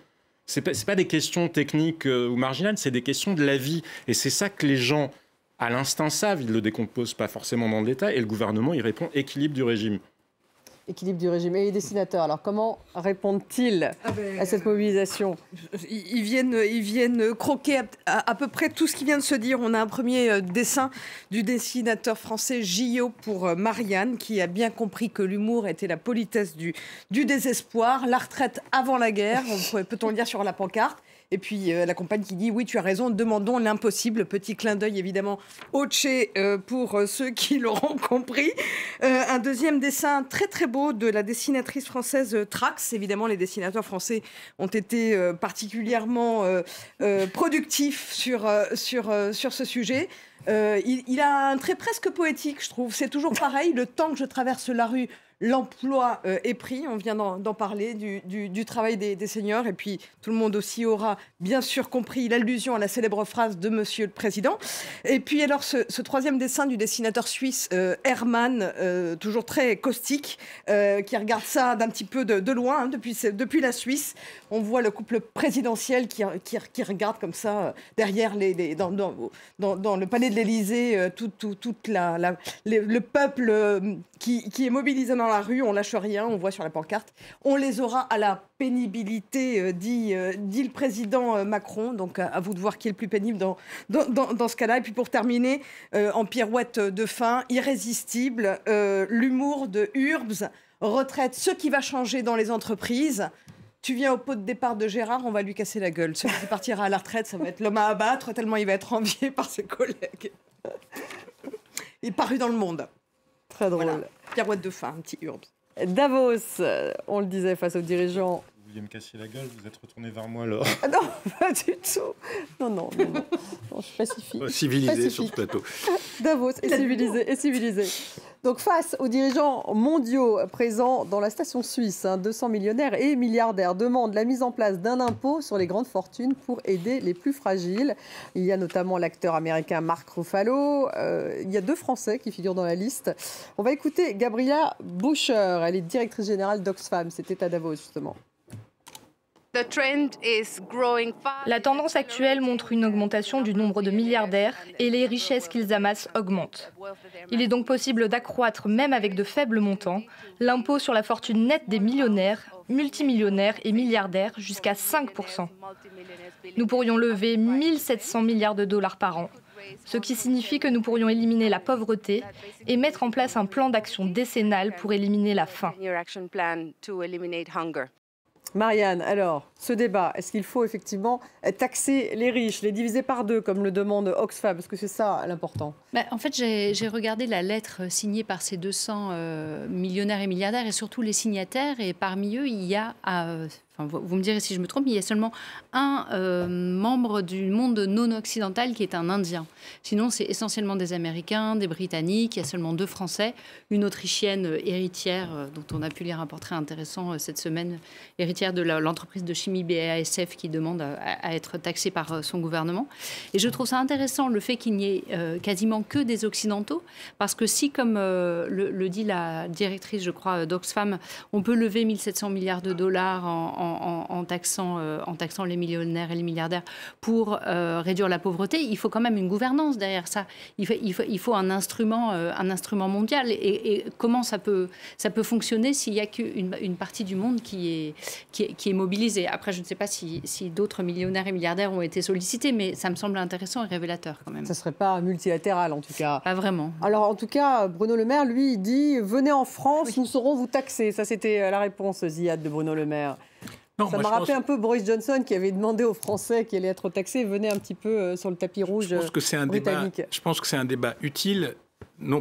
C'est pas des questions techniques ou marginales, c'est des questions de la vie. Et c'est ça que les gens, à l'instinct, savent. Ils ne le décomposent pas forcément dans le détail. Et le gouvernement, il répond équilibre du régime. Équilibre du régime. Et les dessinateurs, alors comment répondent-ils à cette mobilisation? Ils viennent croquer à peu près tout ce qui vient de se dire. On a un premier dessin du dessinateur français Gillot pour Marianne, qui a bien compris que l'humour était la politesse du désespoir. La retraite avant la guerre, peut-on le dire sur la pancarte. Et puis la compagne qui dit « Oui, tu as raison, demandons l'impossible ». Petit clin d'œil évidemment au Tché pour ceux qui l'auront compris. Un deuxième dessin très très beau de la dessinatrice française Trax. Évidemment, les dessinateurs français ont été particulièrement productifs sur ce sujet. Il a un trait presque poétique, je trouve. C'est toujours pareil, le temps que je traverse la rue, l'emploi est pris, on vient d'en parler, du travail des seniors. Et puis, tout le monde aussi aura bien sûr compris l'allusion à la célèbre phrase de Monsieur le Président. Et puis, alors, ce troisième dessin du dessinateur suisse Hermann, toujours très caustique, qui regarde ça d'un petit peu de loin, hein, depuis la Suisse. On voit le couple présidentiel qui regarde comme ça, derrière dans le palais de l'Élysée, tout le peuple qui est mobilisé dans la rue, on lâche rien, on voit sur la pancarte. On les aura à la pénibilité, dit le président Macron. Donc à vous de voir qui est le plus pénible dans ce cas-là. Et puis pour terminer, en pirouette de fin, irrésistible, l'humour de Urbs, retraite, ce qui va changer dans les entreprises. Tu viens au pot de départ de Gérard, on va lui casser la gueule. Celui qui partira à la retraite, ça va être l'homme à abattre, tellement il va être envié par ses collègues. Il est paru dans Le Monde. Très drôle. Voilà. Pirouette de fin, un petit Urbs. Davos, on le disait face aux dirigeants. Vous vouliez me casser la gueule, vous êtes retourné vers moi alors. Ah non, pas du tout. Non, je suis pacifique. Civilisé sur ce plateau. Davos est civilisé. Donc face aux dirigeants mondiaux présents dans la station suisse, 200 millionnaires et milliardaires demandent la mise en place d'un impôt sur les grandes fortunes pour aider les plus fragiles. Il y a notamment l'acteur américain Mark Ruffalo. Il y a 2 Français qui figurent dans la liste. On va écouter Gabriela Boucher. Elle est directrice générale d'Oxfam. C'était à Davos justement. La tendance actuelle montre une augmentation du nombre de milliardaires et les richesses qu'ils amassent augmentent. Il est donc possible d'accroître, même avec de faibles montants, l'impôt sur la fortune nette des millionnaires, multimillionnaires et milliardaires jusqu'à 5%. Nous pourrions lever 1 700 milliards de dollars par an, ce qui signifie que nous pourrions éliminer la pauvreté et mettre en place un plan d'action décennal pour éliminer la faim. Marianne, alors, ce débat, est-ce qu'il faut effectivement taxer les riches, les diviser par deux, comme le demande Oxfam? Parce que c'est ça l'important. En fait, j'ai regardé la lettre signée par ces 200 millionnaires et milliardaires, et surtout les signataires. Et parmi eux, il y a, vous me direz si je me trompe, il y a seulement un membre du monde non occidental qui est un Indien. Sinon, c'est essentiellement des Américains, des Britanniques. Il y a seulement 2 Français, une Autrichienne héritière, dont on a pu lire un portrait intéressant cette semaine, héritière de l'entreprise de chimie BASF qui demande à être taxée par son gouvernement. Et je trouve ça intéressant le fait qu'il n'y ait quasiment que des Occidentaux, parce que si, comme le dit la directrice, je crois, d'Oxfam, on peut lever 1700 milliards de dollars en taxant les millionnaires et les milliardaires pour réduire la pauvreté, il faut quand même une gouvernance derrière ça. Il faut un instrument mondial. Et comment ça peut fonctionner s'il n'y a qu'une partie du monde qui est mobilisée? Après, je ne sais pas si d'autres millionnaires et milliardaires ont été sollicités, mais ça me semble intéressant et révélateur quand même. Ça ne serait pas multilatéral, en tout cas. Pas vraiment. Alors, en tout cas, Bruno Le Maire, lui, il dit « Venez en France, nous saurons vous taxer ». Ça, c'était la réponse, Ziad, de Bruno Le Maire. Non, ça m'a rappelé un peu Boris Johnson qui avait demandé aux Français qui allaient être taxés, venez un petit peu sur le tapis rouge britannique. Je pense que c'est un débat utile.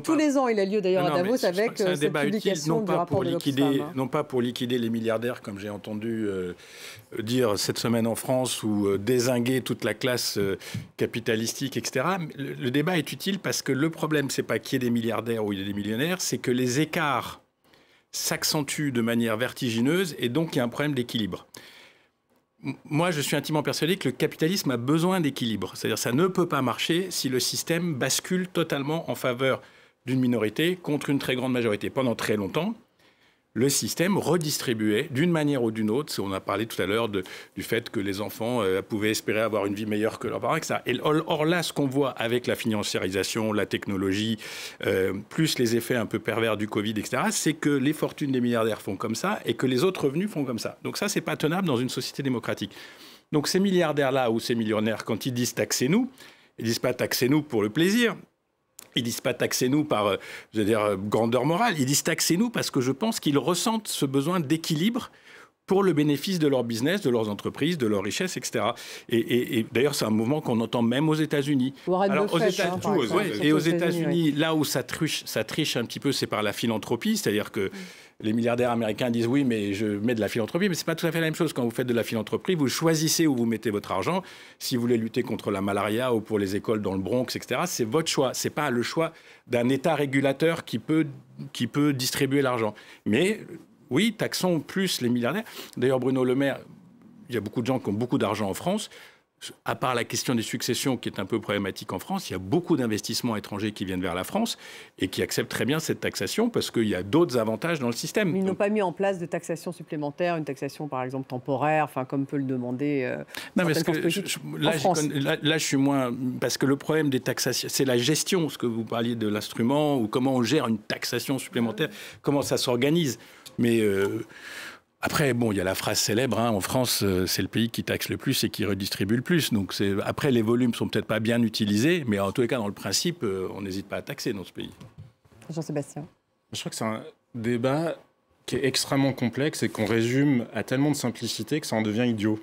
Tous les ans, il a lieu d'ailleurs à Davos avec cette publication du rapport de l'Oxfam. Non pas pour liquider les milliardaires, comme j'ai entendu dire cette semaine en France, ou dézinguer toute la classe capitalistique, etc. Le débat est utile parce que le problème, c'est pas qu'il y ait des milliardaires ou il y ait des millionnaires, c'est que les écarts s'accentue de manière vertigineuse et donc il y a un problème d'équilibre. Moi, je suis intimement persuadé que le capitalisme a besoin d'équilibre. C'est-à-dire que ça ne peut pas marcher si le système bascule totalement en faveur d'une minorité contre une très grande majorité. Pendant très longtemps, le système redistribuait d'une manière ou d'une autre. On a parlé tout à l'heure du fait que les enfants pouvaient espérer avoir une vie meilleure que leurs parents, etc. Or là, ce qu'on voit avec la financiarisation, la technologie, plus les effets un peu pervers du Covid, etc., c'est que les fortunes des milliardaires font comme ça et que les autres revenus font comme ça. Donc ça, c'est pas tenable dans une société démocratique. Donc ces milliardaires-là ou ces millionnaires, quand ils disent « taxez-nous », ils disent pas « taxez-nous pour le plaisir ». Ils disent pas taxez-nous par, grandeur morale. Ils disent taxez-nous parce que je pense qu'ils ressentent ce besoin d'équilibre pour le bénéfice de leur business, de leurs entreprises, de leur richesse, etc. Et d'ailleurs, c'est un mouvement qu'on entend même aux États-Unis. Alors, aux États-Unis, là où ça triche un petit peu, c'est par la philanthropie, c'est-à-dire que les milliardaires américains disent oui, mais je mets de la philanthropie, mais c'est pas tout à fait la même chose. Quand vous faites de la philanthropie, vous choisissez où vous mettez votre argent. Si vous voulez lutter contre la malaria ou pour les écoles dans le Bronx, etc., c'est votre choix. C'est pas le choix d'un État régulateur qui peut distribuer l'argent. Mais oui, taxons plus les milliardaires. D'ailleurs, Bruno Le Maire, il y a beaucoup de gens qui ont beaucoup d'argent en France. À part la question des successions qui est un peu problématique en France, il y a beaucoup d'investissements étrangers qui viennent vers la France et qui acceptent très bien cette taxation parce qu'il y a d'autres avantages dans le système. Mais ils n'ont pas mis en place de taxation supplémentaire, une taxation par exemple temporaire, comme peut le demander non, mais là, je suis moins... Parce que le problème des taxations, c'est la gestion, ce que vous parliez de l'instrument, ou comment on gère une taxation supplémentaire, comment ça s'organise. Mais... Après, il y a la phrase célèbre, en France, c'est le pays qui taxe le plus et qui redistribue le plus. Donc après, les volumes sont peut-être pas bien utilisés, mais en tous les cas, dans le principe, on n'hésite pas à taxer dans ce pays. Jean-Sébastien. Je crois que c'est un débat qui est extrêmement complexe et qu'on résume à tellement de simplicité que ça en devient idiot.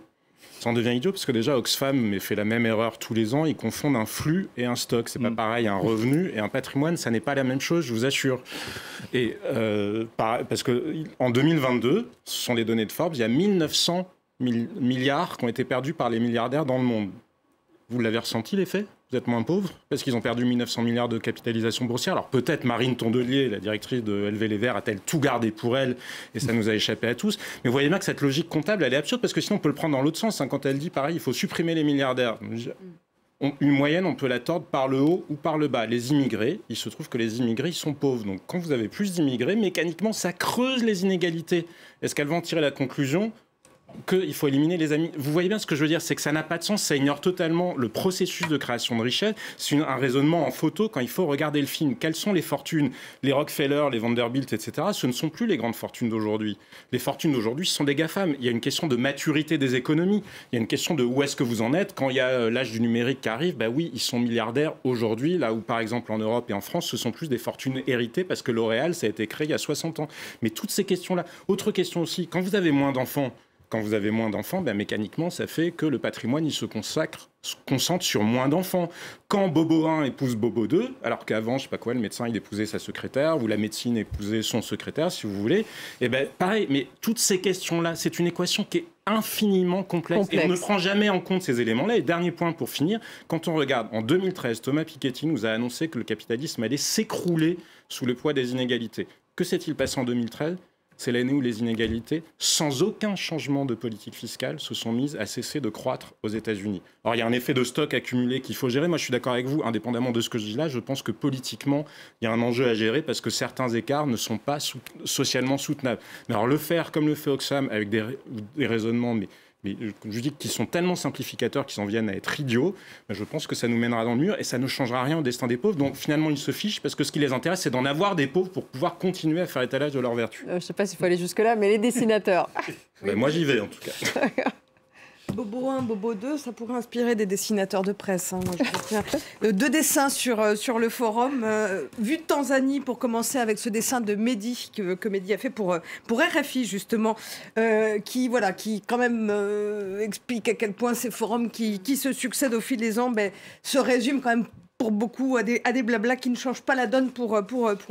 Ça en devient idiot parce que déjà Oxfam fait la même erreur tous les ans, ils confondent un flux et un stock. C'est pas pareil, un revenu et un patrimoine, ça n'est pas la même chose, je vous assure. Et parce que en 2022, ce sont les données de Forbes, il y a 1900 milliards qui ont été perdus par les milliardaires dans le monde. Vous l'avez ressenti l'effet ? Vous êtes moins pauvres parce qu'ils ont perdu 1900 milliards de capitalisation boursière. Alors peut-être Marine Tondelier, la directrice de LV Les Verts, a-t-elle tout gardé pour elle et ça nous a échappé à tous. Mais vous voyez bien que cette logique comptable, elle est absurde parce que sinon on peut le prendre dans l'autre sens. Quand elle dit pareil, il faut supprimer les milliardaires. Une moyenne, on peut la tordre par le haut ou par le bas. Les immigrés, il se trouve que les immigrés, ils sont pauvres. Donc quand vous avez plus d'immigrés, mécaniquement, ça creuse les inégalités. Est-ce qu'elles vont en tirer la conclusion qu'il faut éliminer les amis? Vous voyez bien ce que je veux dire, c'est que ça n'a pas de sens, ça ignore totalement le processus de création de richesse. C'est un raisonnement en photo quand il faut regarder le film. Quelles sont les fortunes? Les Rockefeller, les Vanderbilt, etc. Ce ne sont plus les grandes fortunes d'aujourd'hui. Les fortunes d'aujourd'hui, ce sont des GAFAM. Il y a une question de maturité des économies. Il y a une question de où est-ce que vous en êtes. Quand il y a l'âge du numérique qui arrive, oui, ils sont milliardaires aujourd'hui, là où par exemple en Europe et en France, ce sont plus des fortunes héritées parce que L'Oréal, ça a été créé il y a 60 ans. Mais toutes ces questions-là. Autre question aussi, quand vous avez moins d'enfants, Quand vous avez moins d'enfants, mécaniquement, ça fait que le patrimoine, il se concentre sur moins d'enfants. Quand Bobo 1 épouse Bobo 2, alors qu'avant, je sais pas quoi, le médecin, il épousait sa secrétaire, ou la médecine épousait son secrétaire, si vous voulez, et pareil, mais toutes ces questions-là, c'est une équation qui est infiniment complexe. Et on ne prend jamais en compte ces éléments-là. Et dernier point pour finir, quand on regarde, en 2013, Thomas Piketty nous a annoncé que le capitalisme allait s'écrouler sous le poids des inégalités. Que s'est-il passé en 2013 ? C'est l'année où les inégalités, sans aucun changement de politique fiscale, se sont mises à cesser de croître aux États-Unis. Alors, il y a un effet de stock accumulé qu'il faut gérer. Moi, je suis d'accord avec vous, indépendamment de ce que je dis là, je pense que politiquement, il y a un enjeu à gérer parce que certains écarts ne sont pas socialement soutenables. Mais alors, le faire comme le fait Oxfam, avec des raisonnements, mais je dis qu'ils sont tellement simplificateurs qu'ils en viennent à être idiots, je pense que ça nous mènera dans le mur et ça ne changera rien au destin des pauvres. Donc finalement, ils se fichent parce que ce qui les intéresse, c'est d'en avoir des pauvres pour pouvoir continuer à faire étalage de leurs vertus. Je ne sais pas s'il faut aller jusque-là, mais les dessinateurs. Moi, j'y vais en tout cas. Bobo 1, Bobo 2, ça pourrait inspirer des dessinateurs de presse. Moi, je deux dessins sur le forum. Vue de Tanzanie, pour commencer avec ce dessin de Mehdi, que Mehdi a fait pour RFI, justement, qui quand même explique à quel point ces forums qui se succèdent au fil des ans se résument quand même pour beaucoup à des blablas qui ne changent pas la donne pour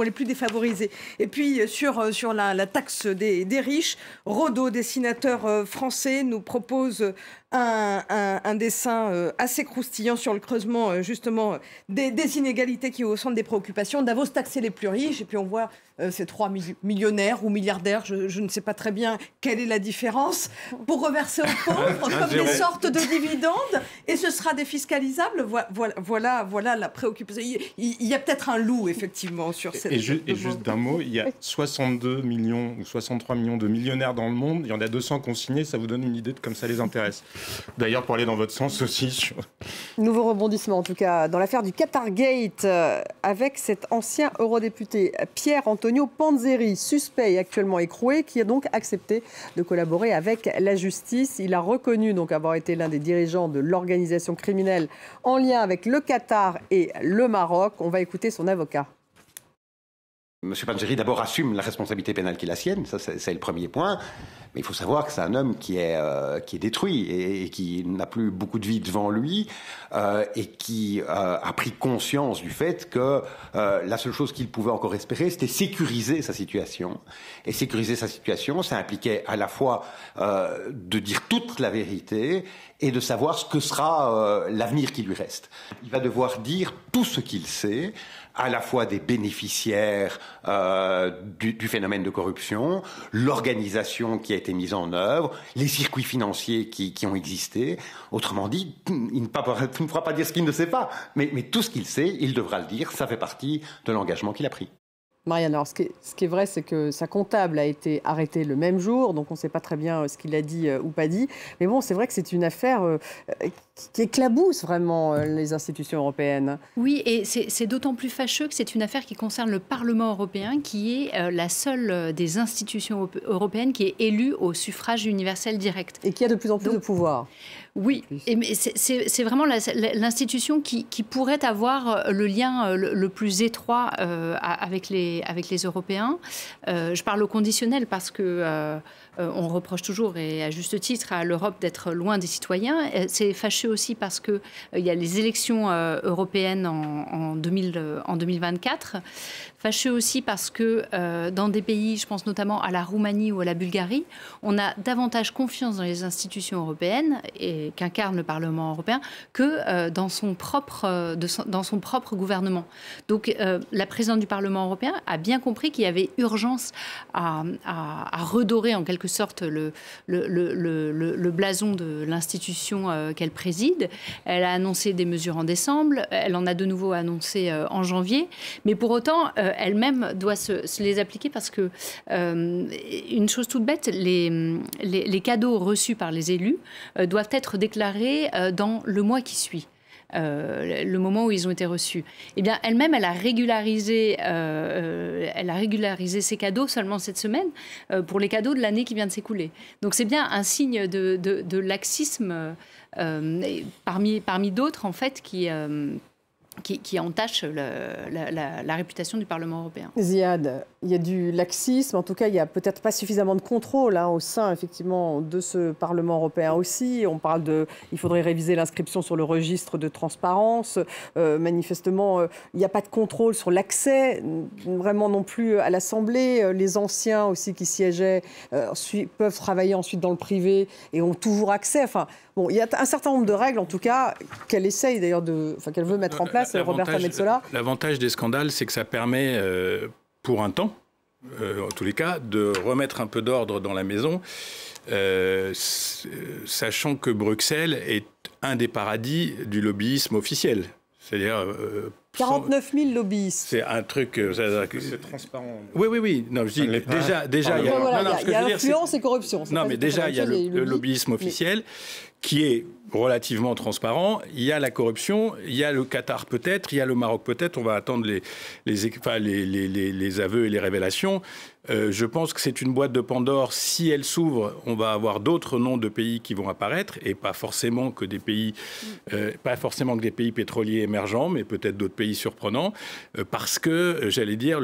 les plus défavorisés. Et puis sur la taxe des riches, Rodot, dessinateur français, nous propose un dessin assez croustillant sur le creusement justement des inégalités qui sont au centre des préoccupations. Davos taxer les plus riches, et puis on voit ces 3 millionnaires ou milliardaires, je ne sais pas très bien quelle est la différence, pour reverser aux pauvres comme des sortes de dividendes, et ce sera défiscalisable. Voilà la préoccupation. Il y a peut-être un loup, effectivement, sur cette... Et juste d'un mot, il y a 62 millions ou 63 millions de millionnaires dans le monde, il y en a 200 consignés, ça vous donne une idée de comme ça les intéresse. D'ailleurs, pour aller dans votre sens aussi. Nouveau rebondissement, en tout cas, dans l'affaire du Qatargate, avec cet ancien eurodéputé Pierre Antonio Panzeri, suspect et actuellement écroué, qui a donc accepté de collaborer avec la justice. Il a reconnu donc avoir été l'un des dirigeants de l'organisation criminelle en lien avec le Qatar et le Maroc. On va écouter son avocat. Monsieur Panzeri d'abord assume la responsabilité pénale qui est la sienne, ça c'est le premier point. Mais il faut savoir que c'est un homme qui est détruit et qui n'a plus beaucoup de vie devant lui et qui a pris conscience du fait que la seule chose qu'il pouvait encore espérer, c'était sécuriser sa situation. Et sécuriser sa situation, ça impliquait à la fois de dire toute la vérité et de savoir ce que sera l'avenir qui lui reste. Il va devoir dire tout ce qu'il sait, à la fois des bénéficiaires du phénomène de corruption, l'organisation qui a été mise en œuvre, les circuits financiers qui ont existé. Autrement dit, il ne pourra pas dire ce qu'il ne sait pas, mais tout ce qu'il sait, il devra le dire. Ça fait partie de l'engagement qu'il a pris. Marianne, alors ce qui est vrai, c'est que sa comptable a été arrêtée le même jour, donc on ne sait pas très bien ce qu'il a dit ou pas dit. Mais bon, c'est vrai que c'est une affaire qui éclabousse vraiment les institutions européennes. Oui, et c'est d'autant plus fâcheux que c'est une affaire qui concerne le Parlement européen, qui est la seule des institutions européennes qui est élue au suffrage universel direct. Et qui a de plus en plus de pouvoir. Oui, mais c'est vraiment l'institution qui pourrait avoir le lien le plus étroit avec les Européens. Je parle au conditionnel parce que on reproche toujours, et à juste titre, à l'Europe d'être loin des citoyens. C'est fâcheux aussi parce qu'il y a les élections européennes en 2024. Fâcheux aussi parce que dans des pays, je pense notamment à la Roumanie ou à la Bulgarie, on a davantage confiance dans les institutions européennes et qu'incarne le Parlement européen que dans son propre gouvernement. Donc la présidente du Parlement européen a bien compris qu'il y avait urgence à redorer en quelque sorte le blason de l'institution qu'elle préside. Elle a annoncé des mesures en décembre, elle en a de nouveau annoncé en janvier, mais pour autant, elle-même doit se les appliquer parce que, une chose toute bête, les cadeaux reçus par les élus doivent être déclarés dans le mois qui suit. Le moment où ils ont été reçus. Eh bien, elle-même, elle a régularisé ces cadeaux seulement cette semaine pour les cadeaux de l'année qui vient de s'écouler. Donc, c'est bien un signe de laxisme parmi d'autres, en fait, qui entache la réputation du Parlement européen. Ziad, Il y a du laxisme, en tout cas, il n'y a peut-être pas suffisamment de contrôle au sein, effectivement, de ce Parlement européen aussi. On parle il faudrait réviser l'inscription sur le registre de transparence. Manifestement, il n'y a pas de contrôle sur l'accès, vraiment non plus à l'Assemblée. Les anciens aussi qui siégeaient peuvent travailler ensuite dans le privé et ont toujours accès. Enfin, bon, il y a un certain nombre de règles, en tout cas, qu'elle essaye d'ailleurs qu'elle veut mettre en place, Roberta Metsola. L'avantage des scandales, c'est que ça permet, pour un temps, en tous les cas, de remettre un peu d'ordre dans la maison, sachant que Bruxelles est un des paradis du lobbyisme officiel. C'est-à-dire 49 000 lobbyistes. C'est un truc... c'est transparent. Oui. Non, je dis, déjà, il y a influence et corruption. Non, mais déjà, il y a le lobbyisme officiel qui est relativement transparent. Il y a la corruption, il y a le Qatar peut-être, il y a le Maroc peut-être. On va attendre les aveux et les révélations. Je pense que c'est une boîte de Pandore. Si elle s'ouvre, on va avoir d'autres noms de pays qui vont apparaître, et pas forcément que des pays pétroliers émergents, mais peut-être d'autres pays surprenants, parce que, j'allais dire,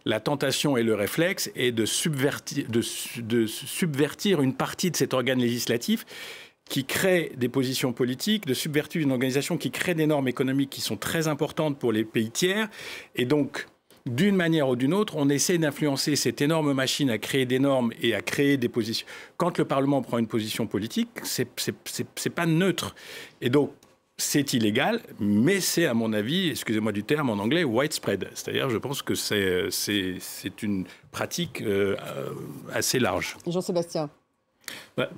la tentation et le réflexe est de subvertir une partie de cet organe législatif qui crée des positions politiques, de subvertir une organisation qui crée des normes économiques qui sont très importantes pour les pays tiers. Et donc, d'une manière ou d'une autre, on essaie d'influencer cette énorme machine à créer des normes et à créer des positions. Quand le Parlement prend une position politique, c'est pas neutre. Et donc, c'est illégal, mais c'est, à mon avis, excusez-moi du terme en anglais, widespread. C'est-à-dire, je pense que c'est une pratique assez large. Jean-Sébastien.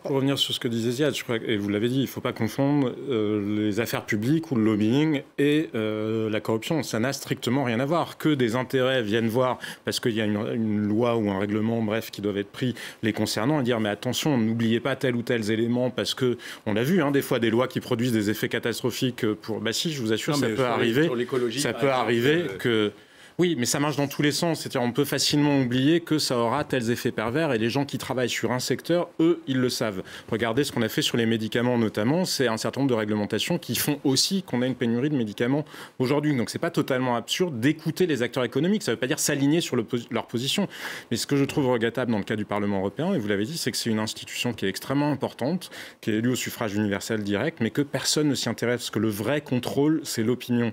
Pour revenir sur ce que disait Ziad, je crois, et vous l'avez dit, il ne faut pas confondre les affaires publiques ou le lobbying et la corruption. Ça n'a strictement rien à voir. Que des intérêts viennent voir, parce qu'il y a une loi ou un règlement, bref, qui doivent être pris les concernant, et dire mais attention, n'oubliez pas tel ou tel élément, parce que on l'a vu, des fois des lois qui produisent des effets catastrophiques pour... Bah si, je vous assure, ça peut arriver. Ça peut arriver que... Oui, mais ça marche dans tous les sens. C'est-à-dire, on peut facilement oublier que ça aura tels effets pervers. Et les gens qui travaillent sur un secteur, eux, ils le savent. Regardez ce qu'on a fait sur les médicaments, notamment. C'est un certain nombre de réglementations qui font aussi qu'on a une pénurie de médicaments aujourd'hui. Donc, c'est pas totalement absurde d'écouter les acteurs économiques. Ça ne veut pas dire s'aligner sur leur position. Mais ce que je trouve regrettable dans le cas du Parlement européen, et vous l'avez dit, c'est que c'est une institution qui est extrêmement importante, qui est élue au suffrage universel direct, mais que personne ne s'y intéresse. Parce que le vrai contrôle, c'est l'opinion.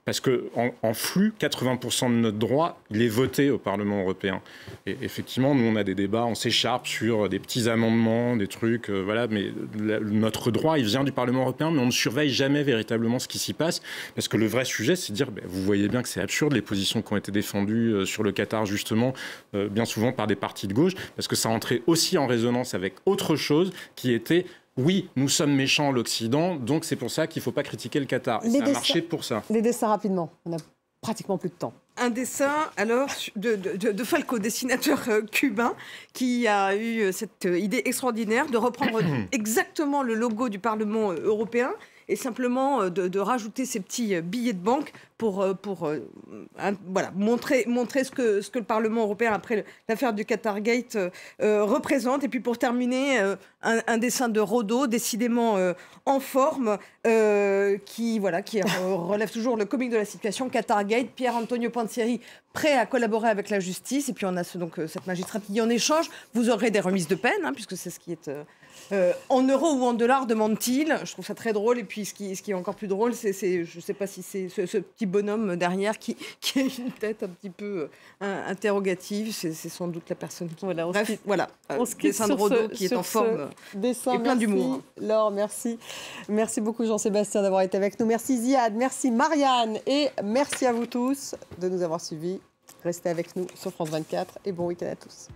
Parce qu'en flux, 80% de notre droit, il est voté au Parlement européen. Et effectivement, nous, on a des débats, on s'écharpe sur des petits amendements, des trucs, voilà. Mais notre droit, il vient du Parlement européen, mais on ne surveille jamais véritablement ce qui s'y passe. Parce que le vrai sujet, c'est de dire, vous voyez bien que c'est absurde, les positions qui ont été défendues sur le Qatar, justement, bien souvent par des partis de gauche, parce que ça entrait aussi en résonance avec autre chose qui était... Oui, nous sommes méchants, l'Occident, donc c'est pour ça qu'il ne faut pas critiquer le Qatar. Et ça a marché pour ça. Des dessins rapidement, on a pratiquement plus de temps. Un dessin, alors, de Falco, dessinateur cubain, qui a eu cette idée extraordinaire de reprendre exactement le logo du Parlement européen et simplement de rajouter ces petits billets de banque pour voilà, montrer ce que le Parlement européen, après l'affaire du Qatargate, représente. Et puis pour terminer, un dessin de Rodot, décidément en forme, qui relève toujours le comique de la situation, Qatargate, Pier Antonio Panzieri, prêt à collaborer avec la justice. Et puis on a cette magistrate qui dit en échange, vous aurez des remises de peine, puisque c'est ce qui est... en euros ou en dollars, demande-t-il. Je trouve ça très drôle. Et puis, ce qui est encore plus drôle, je ne sais pas si c'est ce petit bonhomme derrière qui a une tête un petit peu interrogative. C'est sans doute la personne qui... Voilà. Dessin de Rodot qui est en forme dessin, et plein d'humour. Laure, merci. Merci beaucoup, Jean-Sébastien, d'avoir été avec nous. Merci, Ziad. Merci, Marianne. Et merci à vous tous de nous avoir suivis. Restez avec nous sur France 24 et bon week-end à tous.